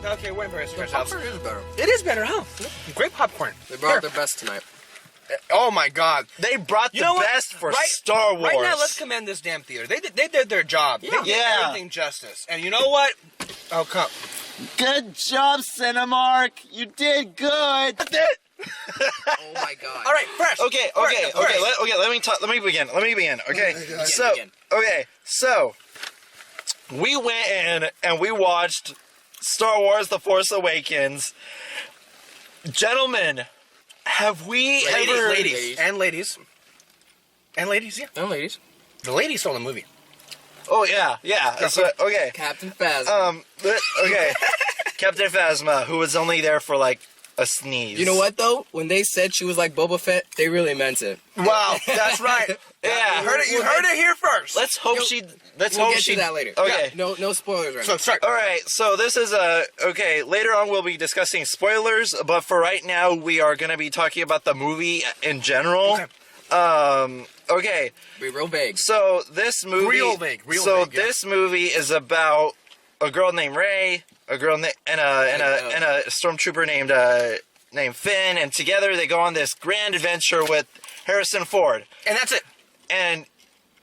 Okay, we're embarrassing ourselves. Popcorn is better. It is better, huh? Great popcorn. They brought their best tonight. Oh my God! They brought the best for Star Wars. Right now, let's commend this damn theater. They did their job. Yeah. They did everything justice. And you know what? Oh, come. Good job, Cinemark. You did good. That's it. Oh my God! All right, fresh. Okay. Let me begin. Okay, so we went in and we watched Star Wars: The Force Awakens. Gentlemen, have we ever? Ladies. And ladies, yeah. And ladies. The ladies saw the movie. Oh yeah. So, okay. Captain Phasma. Okay. Captain Phasma, who was only there for like a sneeze. You know what though? When they said she was like Boba Fett, they really meant it. Wow, that's right. Yeah. You heard it here first. Let's hope We'll she. get to that later. Okay. Yeah, no spoilers right So now. start. All right. So this is okay. Later on, we'll be discussing spoilers, but for right now, we are going to be talking about the movie in general. Okay. Okay. Be real vague. So this movie. Real vague, this movie is about a girl named Rey, a girl and a stormtrooper named Finn, and together they go on this grand adventure with Harrison Ford. And that's it. And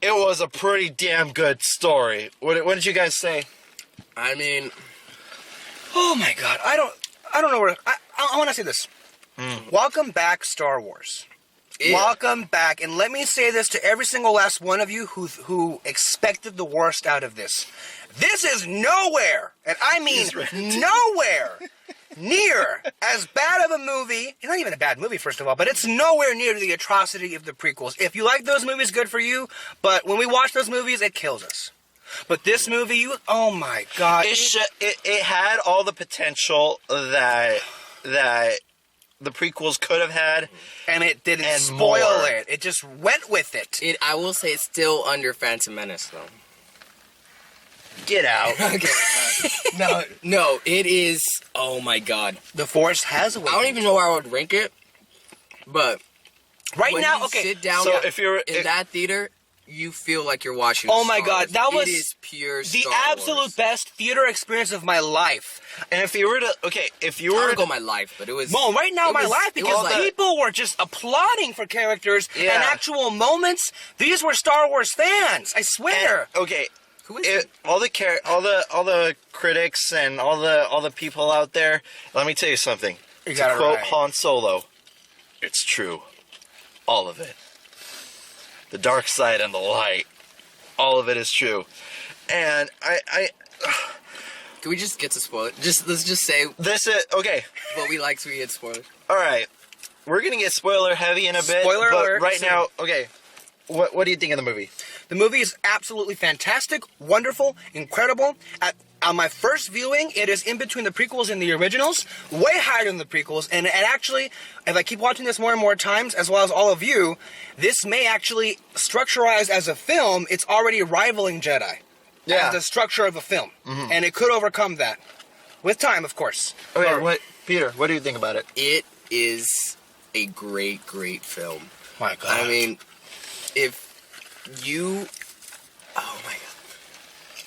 it was a pretty damn good story. What did you guys say? I mean, Oh my God, I don't know where. I want to say this. Welcome back, Star Wars. yeah. Welcome back, and let me say this to every single last one of you who expected the worst out of this. This is nowhere, and I mean nowhere, near as bad of a movie. It's not even a bad movie, first of all, but it's nowhere near the atrocity of the prequels. If you like those movies, good for you, but when we watch those movies, it kills us. But this movie, oh my God. It had all the potential that the prequels could have had. And it didn't And spoil more. it. It just went with it. I will say it's still under Phantom Menace though. Get out. No, it is. Oh my God. The Force has I awakened. don't even know where I would rank it, but Right when now, you okay. sit down So if you're in that theater, you feel like you're watching. Oh my Star God, Wars. that was it is pure the Star absolute Wars. best theater experience of my life. And if you were to I don't go my life, but it was. Well, right now, it my was- life, it was because like- people were just applauding for characters and Yeah. actual moments. These were Star Wars fans. I swear. okay. Who is it? All the critics and all the people out there. Let me tell you something. You To got it quote right. Han Solo, it's true, all of it. The dark side and the light, all of it is true. And I Can we just get to spoil it? Let's just say this is okay. what we like so we get spoilers. All right, we're gonna get spoiler heavy in a bit. Spoiler but alert, right soon. now, okay. What do you think of the movie? The movie is absolutely fantastic, wonderful, incredible. On my first viewing, it is in between the prequels and the originals, way higher than the prequels. And actually, if I keep watching this more and more times, as well as all of you, this may actually, structurized as a film, it's already rivaling Jedi. Yeah. As the structure of a film. And it could overcome that. With time, of course. Okay, Peter? What do you think about it? It is a great, great film. My God. I mean, if you, oh my God,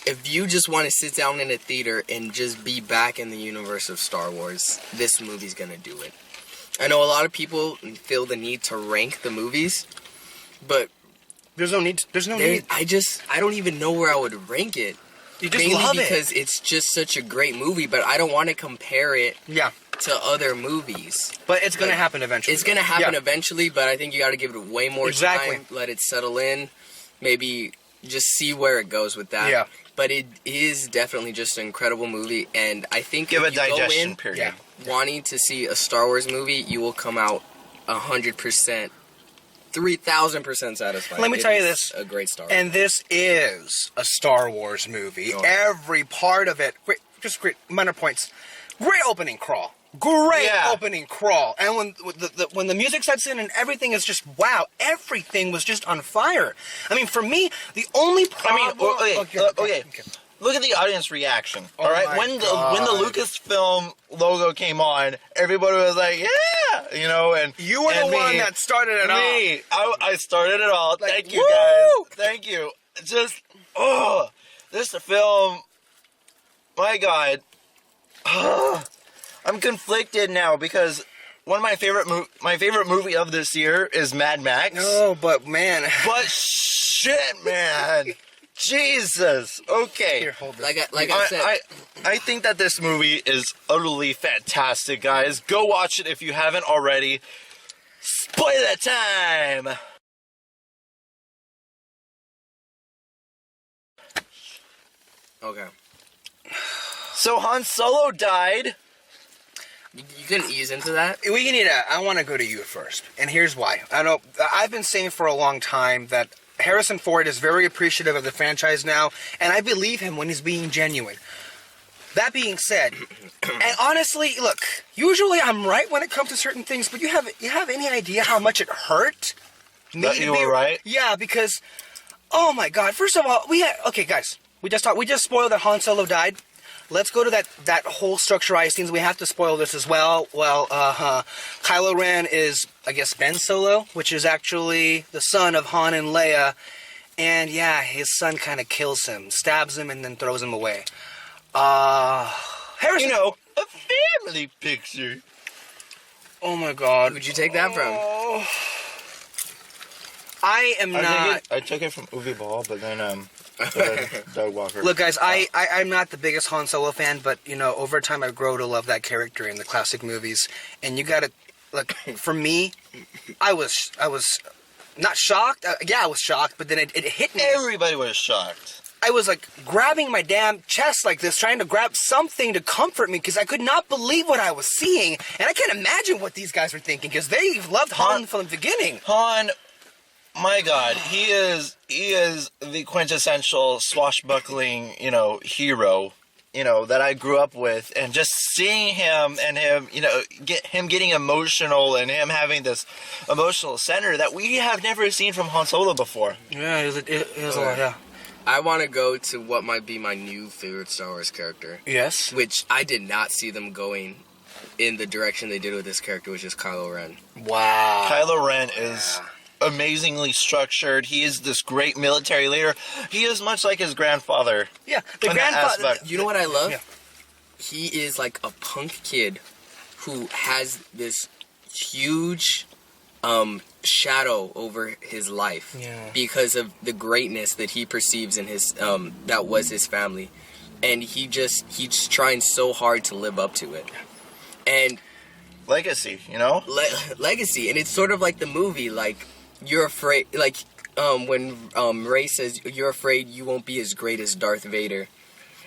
if you just want to sit down in a theater and just be back in the universe of Star Wars, this movie's gonna do it. I know a lot of people feel the need to rank the movies, but There's no need. There's no need. I don't even know where I would rank it. You just Mainly love because it. it's just such a great movie, but I don't want to compare it Yeah. to other movies. But it's going to happen eventually. It's going to happen Yeah. eventually, but I think you got to give it way more Exactly. time, let it settle in, maybe just see where it goes with that. Yeah. But it is definitely just an incredible movie, and I think Give a if you go digestion in period. wanting to see a Star Wars movie, you will come out 100%, 3,000% satisfied. Let me It tell you is this, a great Star Wars. And this is a Star Wars movie. Oh. Every part of it. Great, just great minor points. Great opening crawl. Great Yeah. opening crawl. And when the music sets in and everything is just, wow, everything was just on fire. I mean, for me, the only problem... Okay. Look at the audience reaction. All right, my when the God. Lucasfilm logo came on, everybody was like, "Yeah," you know. And You were and the one that started it all. I started it all. Like, Thank you, woo! guys. Thank you. Just this film. my God. I'm conflicted now because one of my favorite movie of this year is Mad Max. No, but man. But shit, man. Jesus. Okay. Here, hold this. Like I said, I think that this movie is utterly fantastic, guys. Go watch it if you haven't already. Spoiler time. okay. So Han Solo died. You can ease into that. We can need I want to go to you first, and here's why. I know I've been saying for a long time that Harrison Ford is very appreciative of the franchise now, and I believe him when he's being genuine. That being said, and honestly, look, usually I'm right when it comes to certain things, but you have any idea how much it hurt me That to you be were right? Yeah, because oh my God! First of all, okay, guys, we just spoiled that Han Solo died. Let's go to that whole structurized scenes. We have to spoil this as well. Well, Kylo Ren is, I guess, Ben Solo, which is actually the son of Han and Leia. And yeah, his son kind of kills him, stabs him, and then throws him away. Harrison, A family picture. oh my God. Who'd you take that from? I am not. I took it from Uwe Ball, but then Doug Walker. Look, guys, I'm not the biggest Han Solo fan, but, over time I grow to love that character in the classic movies. And you gotta, look, for me, I was not shocked. Yeah, I was shocked, but then it hit me. Everybody was shocked. I was, like, grabbing my damn chest like this, trying to grab something to comfort me, because I could not believe what I was seeing. And I can't imagine what these guys were thinking, because they loved Han from the beginning. Han, my God, he is the quintessential swashbuckling, hero, that I grew up with, and just seeing him and him, getting emotional and him having this emotional center that we have never seen from Han Solo before. Yeah, it was a lot, yeah. I want to go to what might be my new favorite Star Wars character. Yes. Which I did not see them going in the direction they did with this character, which is Kylo Ren. Wow. Kylo Ren is amazingly structured. He is this great military leader. He is much like his grandfather. Yeah, the in that grandfather. aspect. You know what I love? Yeah. He is like a punk kid who has this huge shadow over his life because of the greatness that he perceives in his that was his family, and he's trying so hard to live up to it. And Legacy, legacy, and it's sort of like the movie, like you're afraid, like when Rey says you're afraid you won't be as great as Darth Vader,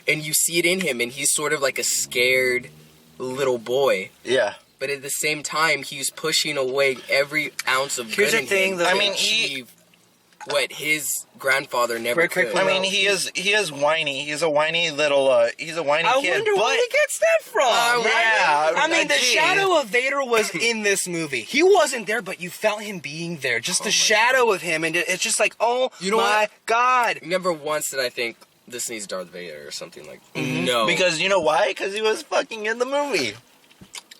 and you see it in him, and he's sort of like a scared little boy. Yeah. But at the same time, he's pushing away every ounce of Here's good the in thing, him though. to I mean, achieve what his grandfather never Quick, could. I mean, he is whiny. He's a whiny little, kid. I wonder where he gets that from. Yeah. I mean, the shadow of Vader was in this movie. He wasn't there, but you felt him being there. Just the shadow of him, and it's just like, oh You know my what? God. Never once did I think this needs Darth Vader or something like. Mm-hmm. No, Because you know why? Because he was fucking in the movie.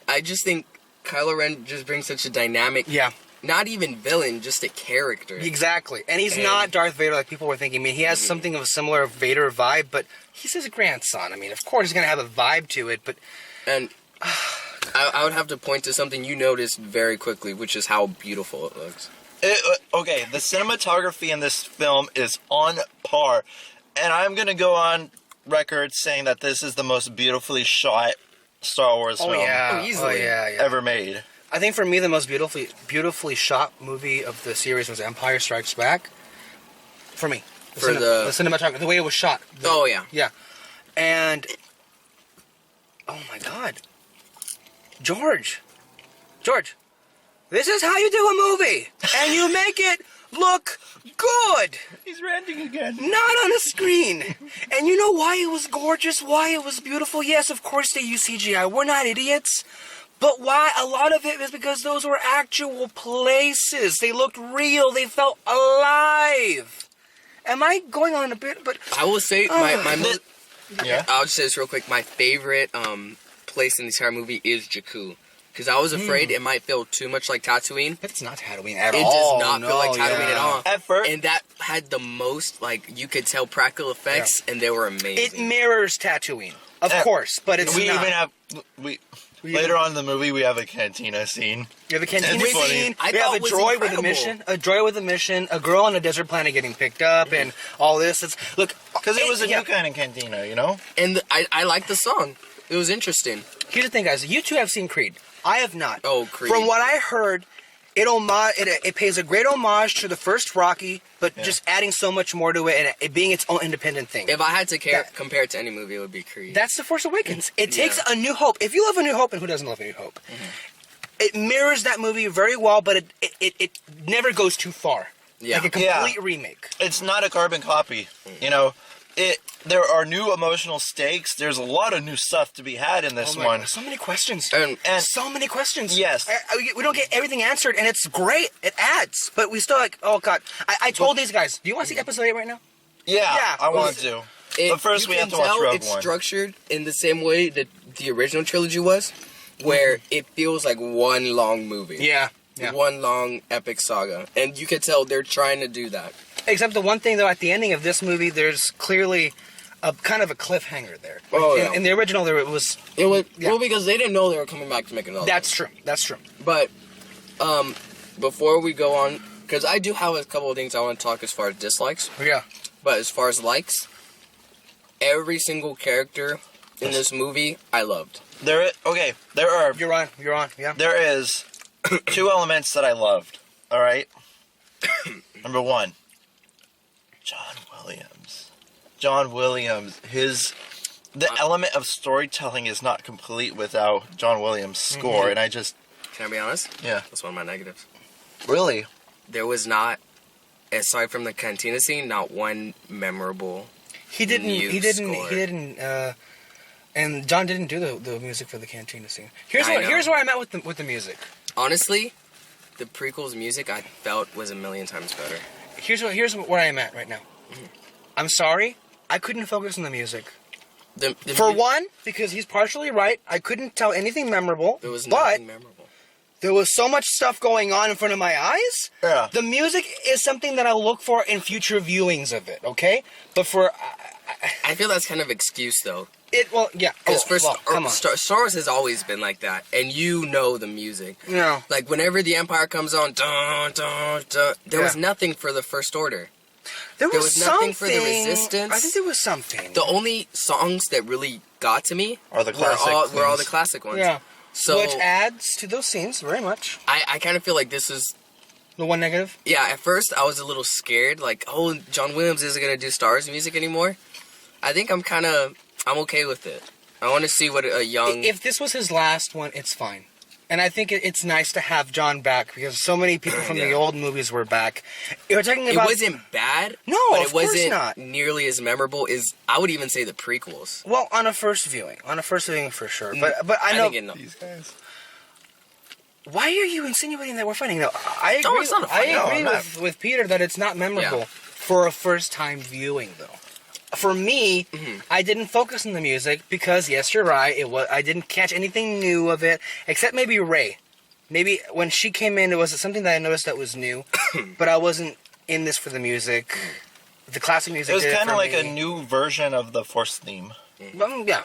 I just think Kylo Ren just brings such a dynamic. Yeah. Not even villain, just a character. Exactly. And he's not Darth Vader like people were thinking. I mean, he has something of a similar Vader vibe, but he's his grandson. I mean, of course he's going to have a vibe to it, but... And I would have to point to something you noticed very quickly, which is how beautiful it looks. Okay, the cinematography in this film is on par. And I'm going to go on record saying that this is the most beautifully shot Star Wars film easily. ever made. I think for me, the most beautifully shot movie of the series was Empire Strikes Back. For me. The cinematography, the way it was shot. Oh, yeah. Yeah. And... oh my God. George, this is how you do a movie. And you make it look good. He's ranting again. Not on a screen. And you know why it was gorgeous? Why it was beautiful? Yes, of course they use CGI. We're not idiots. But why? A lot of it is because those were actual places. They looked real. They felt alive. Am I going on a bit? But I will say Yeah. I'll just say this real quick. My favorite place in the entire movie is Jakku. Because I was afraid it might feel too much like Tatooine. it's not Tatooine at It all. does not feel like Tatooine at all. At first, And that had the most, like, you could tell practical effects, and they were amazing. It mirrors Tatooine. Of course, but it's we not. even have later on in the movie we have a cantina scene. You have a cantina It's funny. scene. I We have thought a it was droid with a incredible. mission. A droid with a mission. A girl on a desert planet getting picked up, and all this. It's look Because it was a yeah. new kind of cantina, you know? And I liked the song. It was interesting. Here's the thing, guys. You two have seen Creed. I have not. Oh, Creed. From what I heard, it pays a great homage to the first Rocky, but just adding so much more to it and it being its own independent thing. If I had to compare it to any movie, it would be Creed. That's The Force Awakens. It takes A New Hope. If you love A New Hope, and who doesn't love A New Hope? It mirrors that movie very well, but it never goes too far. Yeah. Like a complete remake. It's not a carbon copy, you know? There are new emotional stakes. There's a lot of new stuff to be had in this Oh my one. God, so many questions. And So many questions. Yes. We don't get everything answered, and it's great. It adds. But we still like, oh, God. I told these guys, do you want to see episode 8 right now? yeah, I want to. But first we have to watch Rogue It's One. structured in the same way that the original trilogy was, where it feels like one long movie. Yeah. One long epic saga. And you can tell they're trying to do that. Except the one thing, though, at the ending of this movie, there's clearly a kind of a cliffhanger there. Oh, in, yeah. in the original, it was... It was Yeah. well because they didn't know they were coming back to make another. That's true. That's true. But before we go on, because I do have a couple of things I want to talk as far as dislikes, Yeah. but as far as likes, every single character in this movie I loved. There are You're on. Yeah. there is two elements that I loved. All right. Number one, John Williams. The element of storytelling is not complete without John Williams' score, and I just Can I be honest? yeah. That's one of my negatives. Really? There was not, aside from the cantina scene, not one memorable. He didn't. score. And John didn't do the music for the cantina scene. Here's I know. where I'm at with the music. Honestly, the prequels music I felt was a million times better. Here's where I'm at right now. I'm sorry, I couldn't focus on the music. For one, because he's partially right, I couldn't tell anything memorable. there was but nothing memorable. there was so much stuff going on in front of my eyes. Yeah. The music is something that I look for in future viewings of it. Okay, but for I feel that's kind of excuse though. yeah. Because Come on. Star Wars has always been like that, and you know the music. No. Like whenever the Empire comes on, dun, dun, dun, there was Yeah. nothing for the First Order. There was nothing for the something- Resistance. I think there was something. The only songs that really got to me Are the were classic all the things. classic ones. Yeah. So Which adds to those scenes very much. I kind of feel like this is. The one negative. Yeah, at first I was a little scared, like, oh, John Williams isn't gonna do Star Wars music anymore. I think I'm okay with it. I want to see what a young. If this was his last one, it's fine. And I think it's nice to have John back because so many people from the Yeah. old movies were back. You're talking It about. wasn't bad. No, but of it course wasn't not. nearly as memorable as I would even say the prequels. Well, on a first viewing for sure. But I know. These guys. Why are you insinuating that we're fighting? No, I agree. No, it's not a fight. I No, agree I'm not. with Peter that it's not memorable Yeah. for a first time viewing, though. For me, I didn't focus on the music because, yes, you're right. I didn't catch anything new of it, except maybe Rey. Maybe when she came in, it was something that I noticed that was new, but I wasn't in this for the music. The classic music. It was kind of like a new version of the Force theme. Yeah.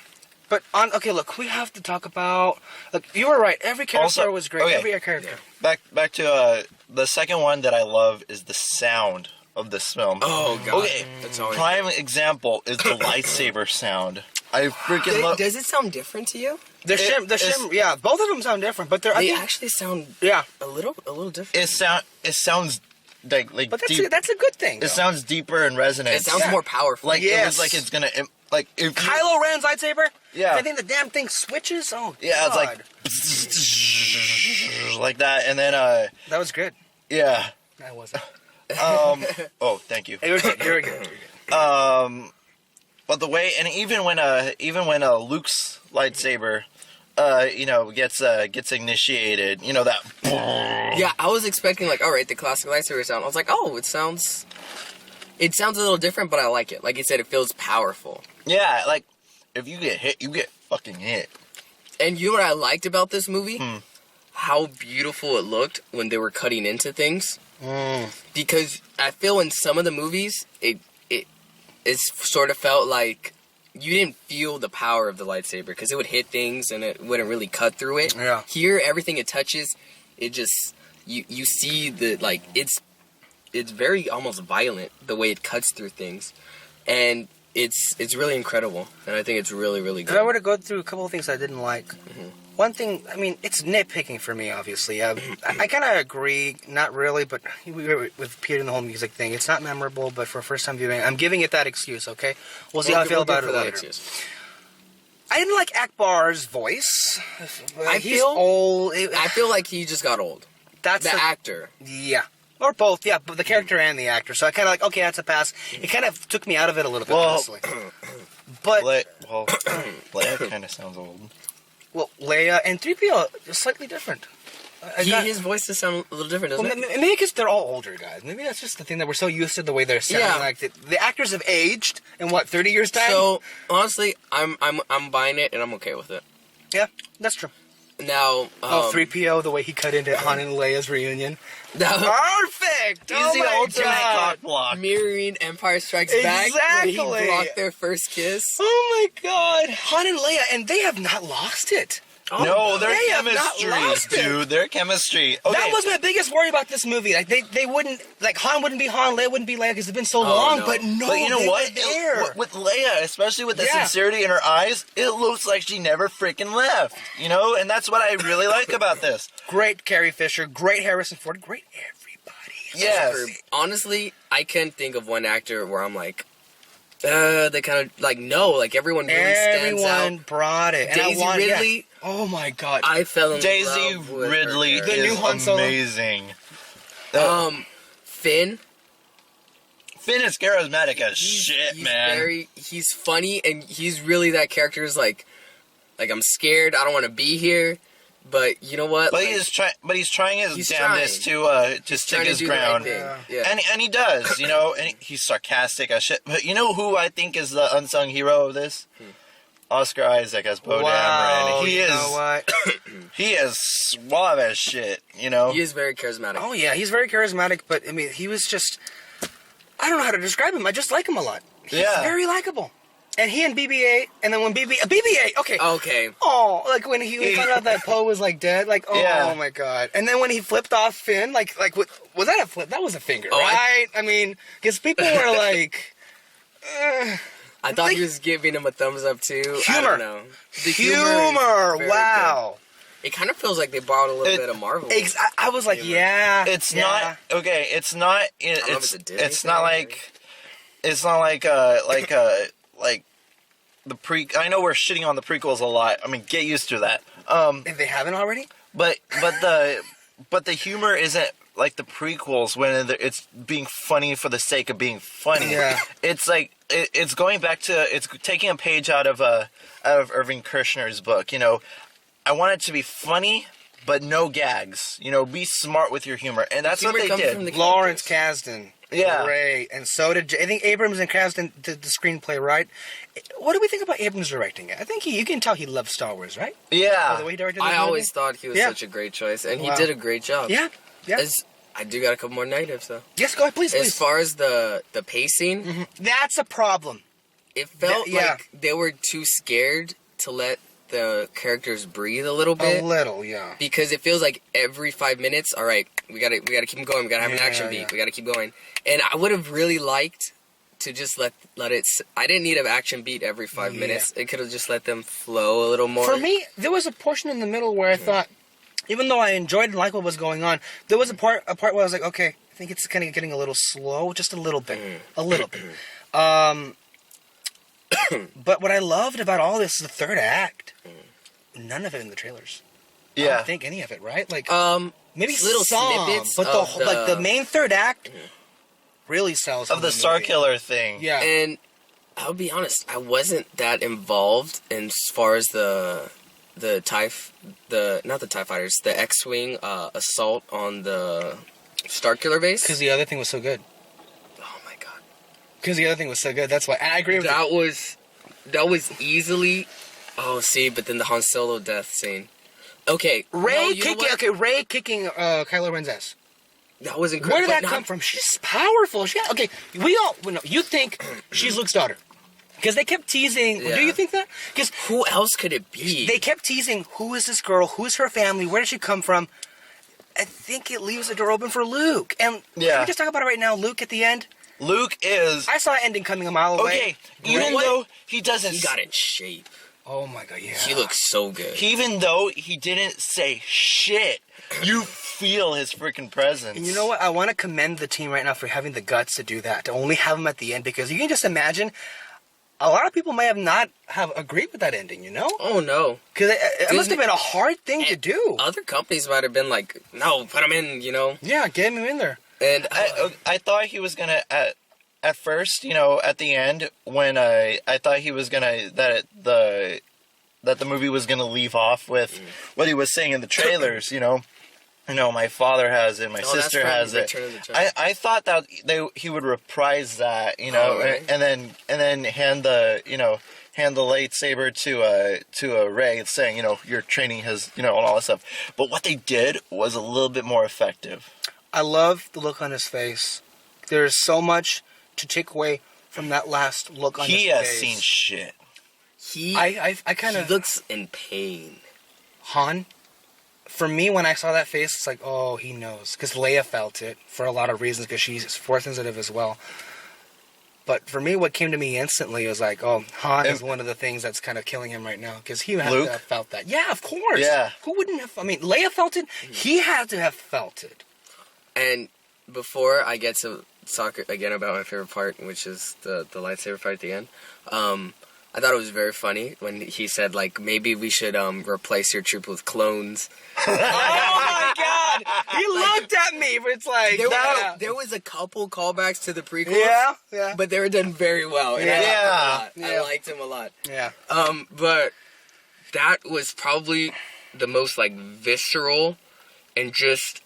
But okay, look, we have to talk about. Look, you were right. Every character Also- was great. okay. Every character. Back to the second one that I love is the sound of this film. Oh god, Okay, that's always. prime example is the lightsaber sound. I freaking love. Does it sound different to you? The shim, yeah, both of them sound different, but they're. I They think, actually sound yeah, a little different. It sounds like but deep. that's a good thing. It though. sounds deeper and resonant. It sounds Yeah. more powerful. like it Yes. was like it's gonna like if you- Kylo Ren's lightsaber. Yeah. I think the damn thing switches. Oh, yeah, it's God. like that, and then That was good. yeah. That wasn't. Oh, thank you. It was good. Very good. But the way, and even when Luke's lightsaber, gets initiated, that. Yeah, I was expecting like, all right, the classic lightsaber sound. I was like, oh, it sounds a little different, but I like it. Like you said, it feels powerful. Yeah, like if you get hit, you get fucking hit. And you know what I liked about this movie? How beautiful it looked when they were cutting into things. Because I feel in some of the movies, it sort of felt like you didn't feel the power of the lightsaber because it would hit things and it wouldn't really cut through it. Yeah. Here, everything it touches, it just you see the like it's very almost violent the way it cuts through things, and it's really incredible, and I think it's really really good. If I were to go through a couple of things I didn't like, one thing, I mean, it's nitpicking for me, obviously. I kind of agree, not really, but with Peter and the whole music thing, it's not memorable, but for first time viewing, I'm giving it that excuse, okay? We'll see how I feel about it later. I didn't like Akbar's voice. He's old. I feel like he just got old. That's the actor. Yeah. Or both, yeah, but the character and the actor. So I kind of like, okay, that's a pass. It kind of took me out of it a little bit, honestly. But Leia kind of sounds old. Well, Leia and 3PO are slightly different. His voice does sound a little different, doesn't it? Maybe because they're all older guys. Maybe that's just the thing that we're so used to the way they're sounding. Yeah. Like the actors have aged in what 30 years time. So honestly, I'm buying it and I'm okay with it. Yeah, that's true. Now, 3PO, the way he cut into Han and Leia's reunion. Perfect! He's the ultimate cock block. Mirroring Empire Strikes Back. Exactly. When he blocked their first kiss. Oh my God, Han and Leia, and they have not lost it. No, their they have not chemistry, lost it. dude. Their chemistry. Okay. That was my biggest worry about this movie. Like they wouldn't, like Han wouldn't be Han, Leia wouldn't be Leia because it's been so long. no. But no, But you know they what? were there. With Leia, especially with the Yeah. sincerity in her eyes, it looks like she never freaking left. You know, and that's what I really like about this. Great Carrie Fisher, great Harrison Ford, great everybody. Yes. Honestly, I can't think of one actor where I'm like, they kind of like no, like everyone really stands Everyone out. brought it. And Daisy Ridley. Oh my God. I fell in Daisy love with Ridley her The new is Han Solo. amazing. Finn. Finn is charismatic as shit, man. He's funny, and he's really that character is like I'm scared, I don't want to be here, but you know what? But like, he's trying his he's damnedest trying. to stick trying to his do the right ground. thing. Yeah. Yeah. And he does, you know, and he's sarcastic as shit. But you know who I think is the unsung hero of this? Oscar Isaac as Poe Wow, Dameron. you know what? He is suave as shit, you know. He is very charismatic. Oh yeah, he's very charismatic, but I mean, he was just, I don't know how to describe him. I just like him a lot. He's very likable. And he and BB-8, and then when BB-8, okay. Oh, like when he found out that Poe was like dead, like oh my God. And then when he flipped off Finn, like was that a flip? That was a finger, right? I mean, because people were like. I thought he was giving him a thumbs up too. Humor. I don't know. The humor. is very Wow. good. It kind of feels like they borrowed a little bit of Marvel. I was like, yeah. It's not okay. It's not. It's not like. It's not like like the I know we're shitting on the prequels a lot. I mean, get used to that. If they haven't already. But the humor isn't like the prequels when it's being funny for the sake of being funny. Yeah. It's like it's going back to it's taking a page out of Irving Kershner's book. You know, I want it to be funny, but no gags. You know, be smart with your humor, and that's what they did. Lawrence Kasdan. Yeah. Great. And so did I think Abrams and Kasdan did the screenplay, right? What do we think about Abrams directing it? I think you can tell he loves Star Wars, right? Yeah. The way he directed the I movie? always thought he was such a great choice, and he did a great job. Yeah. Yeah. I do got a couple more negatives though. Yes, go ahead, please. As far as the pacing, That's a problem. it felt like they were too scared to let the characters breathe a little bit. A little, yeah. Because it feels like every 5 minutes, all right, we gotta keep them going. We gotta have an action beat. We gotta keep going. And I would have really liked to just let it. I didn't need an action beat every 5 minutes. It could have just let them flow a little more. For me, there was a portion in the middle where I thought, even though I enjoyed and liked what was going on, there was a part where I was like, okay, I think it's kind of getting a little slow, just a little bit, a little bit. But what I loved about all this is the third act. None of it in the trailers. I Yeah. don't think any of it, right? Like maybe little some, snippets but the main third act really sells Of the Star Killer thing. Yeah. And I'll be honest, I wasn't that involved in as far as not the TIE fighters, the X-wing assault on the Starkiller base. Because the other thing was so good. Oh my God. Because the other thing was so good. That's why. And I agree with you. That was easily. Oh, see, but then the Han Solo death scene. Okay, Ray kicking Kylo Ren's ass. That was incredible. Where did that come from? She's powerful. You think she's Luke's daughter. Because they kept teasing. Yeah. Do you think that? Because Who else could it be? they kept teasing, who is this girl? Who's her family? Where did she come from? I think it leaves the door open for Luke. And can we just talk about it right now? Luke at the end? Luke is... I saw ending coming a mile away. Okay, even though he doesn't... He got in shape. Oh my god, yeah. He looks so good. Even though he didn't say shit, you feel his freaking presence. And you know what? I want to commend the team right now for having the guts to do that. To only have him at the end. Because you can just imagine... A lot of people may not have agreed with that ending, you know? Oh, no. Because it must have been a hard thing to do. Other companies might have been like, no, put him in, you know? Yeah, get him in there. And I thought he was gonna at first, you know, at the end when I thought he was gonna that the movie was gonna leave off with what he was saying in the trailers, you know. My father has it, my sister has it. I thought that he would reprise that, you know, really? and then hand the lightsaber to Rey, saying, you know, your training has, you know, and all that stuff. But what they did was a little bit more effective. I love the look on his face. There's so much to take away from that last look on his face. He has seen shit. I kind of... He looks in pain. Han, for me, when I saw that face, it's like, oh, he knows. Because Leia felt it for a lot of reasons, because she's force sensitive as well. But for me, what came to me instantly was like, oh, Han is one of the things that's kind of killing him right now. Because he had to have felt that. Yeah, of course. Yeah. Who wouldn't have... I mean, Leia felt it. He had to have felt it. And before I get to talk again about my favorite part, which is the lightsaber fight at the end, I thought it was very funny when he said, like, maybe we should replace your troop with clones. Oh my god! He looked at me, but it's like... There was a couple callbacks to the prequels. Yeah. But they were done very well. And I liked him a lot. Yeah. But that was probably the most, like, visceral and just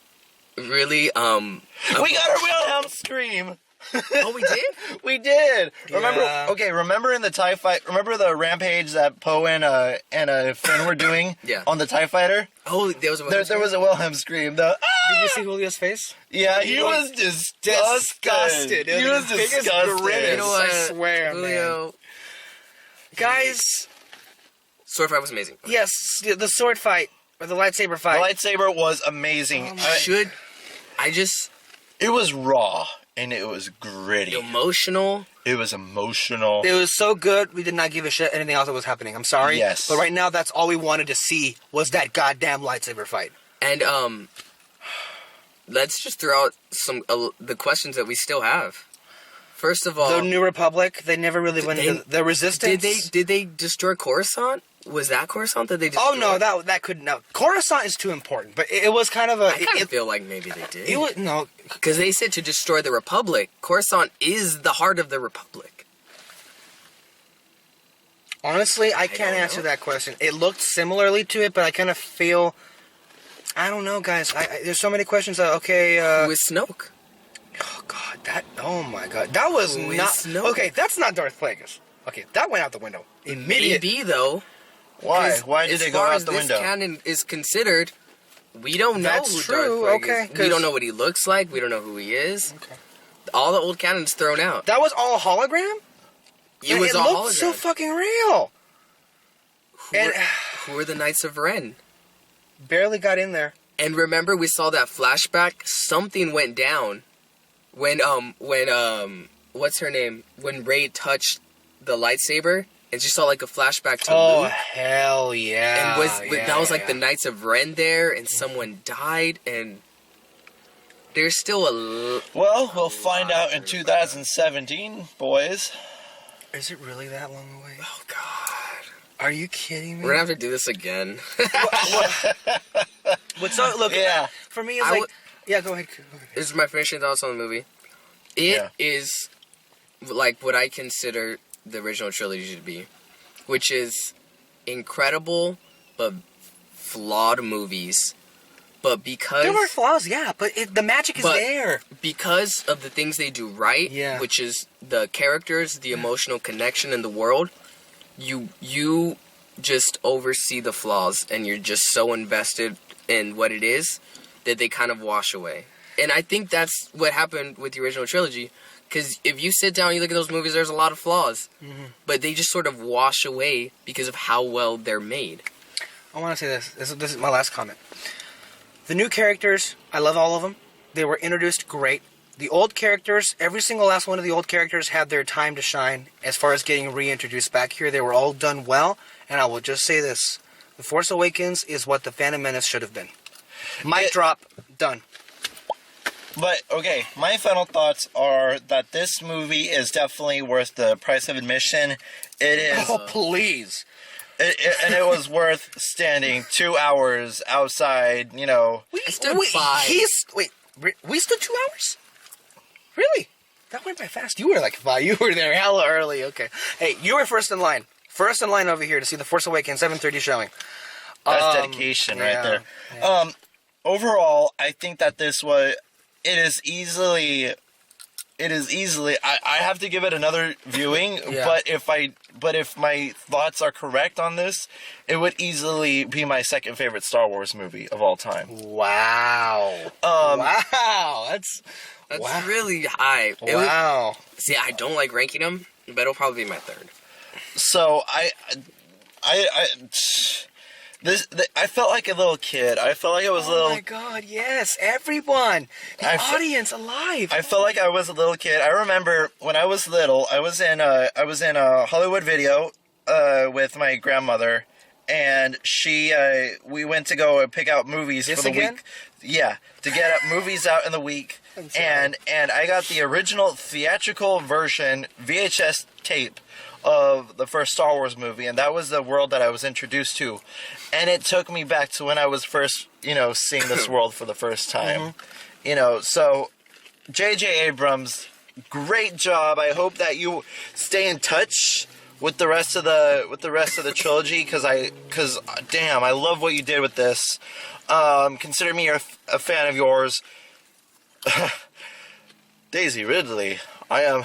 really, We got our Wilhelm scream! Oh, we did? We did. Yeah. Remember in the TIE fight, remember the rampage that Poe and Finn were doing on the TIE fighter? Oh, there was a There was a Wilhelm scream. Did you see Julio's face? Yeah, he was disgusted. He was disgusted. You know what? I swear, Julio. man. Guys, Sword fight was amazing. yes, the sword fight, or the lightsaber The fight. lightsaber was amazing. It was raw and it was gritty. Emotional. It was emotional. It was so good, we did not give a shit anything else that was happening. I'm sorry. Yes. But right now, that's all we wanted to see was that goddamn lightsaber fight. And, let's just throw out some the questions that we still have. First of all... The New Republic, they never really went into the Resistance. Did they destroy Coruscant? Was that Coruscant that they destroyed? Oh, no, that couldn't... No. Coruscant is too important, but it was kind of a... I kind of feel like maybe they did. It was... No. Because they said to destroy the Republic. Coruscant is the heart of the Republic. Honestly, I can't answer that question. It looked similarly to it, but I kind of feel... I don't know, guys. There's so many questions. Who is Snoke? Oh, God. Oh, my God. That was Who is not... Snoke? Okay, that's not Darth Plagueis. Okay, that went out the window. Immediately. Maybe, though. Why? Why did it go out the window? As far as this canon is considered, we don't know That's who true, Darth Plagueis okay, is. We don't know what he looks like. We don't know who he is. Okay. All the old canon's thrown out. That was all hologram? It was it all looked hologram. so fucking real. Who are the Knights of Ren? Barely got in there. And remember, we saw that flashback. Something went down when what's her name? When Rey touched the lightsaber, and she saw like a flashback to Luke. Hell yeah! And that was like the Knights of Ren there, and someone died, and there's still Well, we'll find out in 2017, boys. Is it really that long away? Oh God! Are you kidding me? We're gonna have to do this again. What's up? Look, Yeah. For me, it's yeah. Go ahead. This is my finishing thoughts on the movie. It is like what I consider the original trilogy to be, which is incredible but flawed movies. But because there were flaws, yeah, but the magic is there. Because of the things they do right, which is the characters, the emotional connection in the world, you just oversee the flaws, and you're just so invested in what it is that they kind of wash away. And I think that's what happened with the original trilogy, Because if you sit down and you look at those movies, there's a lot of flaws. Mm-hmm. But they just sort of wash away because of how well they're made. I want to say this. This is my last comment. The new characters, I love all of them. They were introduced great. The old characters, every single last one of the old characters had their time to shine as far as getting reintroduced back here. They were all done well. And I will just say this. The Force Awakens is what The Phantom Menace should have been. Mic drop. Done. But, okay, my final thoughts are that this movie is definitely worth the price of admission. It is... Oh, please. And it was worth standing 2 hours outside, you know. I stood 5. We stood 2 hours? Really? That went by fast. You were like 5. You were there hella early. Okay. Hey, you were first in line. First in line over here to see The Force Awakens 7:30 showing. That's dedication right there. Yeah. Overall, I think that this was... It is easily. I have to give it another viewing, Yeah. but if my thoughts are correct on this, it would easily be my second favorite Star Wars movie of all time. Wow. Wow. That's wow. really high. Wow. See, I don't like ranking them, but it'll probably be my third. So I felt like a little kid. I felt like I was a little... Oh my God, yes, everyone. The audience alive. I felt like I was a little kid. I remember when I was little, I was in a Hollywood Video with my grandmother, and we went to go pick out movies for the week. Yeah, to get movies out in the week. And I got the original theatrical version VHS tape of the first Star Wars movie, and that was the world that I was introduced to. And it took me back to when I was first, seeing this world for the first time. Mm-hmm. So J.J. Abrams, great job. I hope that you stay in touch with the rest of the trilogy, because damn, I love what you did with this. Consider me a fan of yours. Daisy Ridley, I am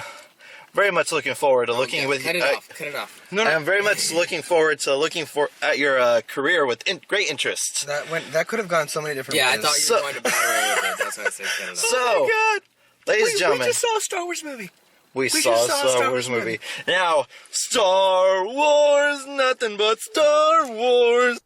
very much looking forward to looking with you. Cut it off. No. I am very much looking forward to at your career with great interest. That could have gone so many different ways. Yeah, I thought you were going to battle with it. That's why I said cut it off. So, oh my God. Ladies and gentlemen, we just saw a Star Wars movie. We saw a Star Wars movie. Now, Star Wars, nothing but Star Wars.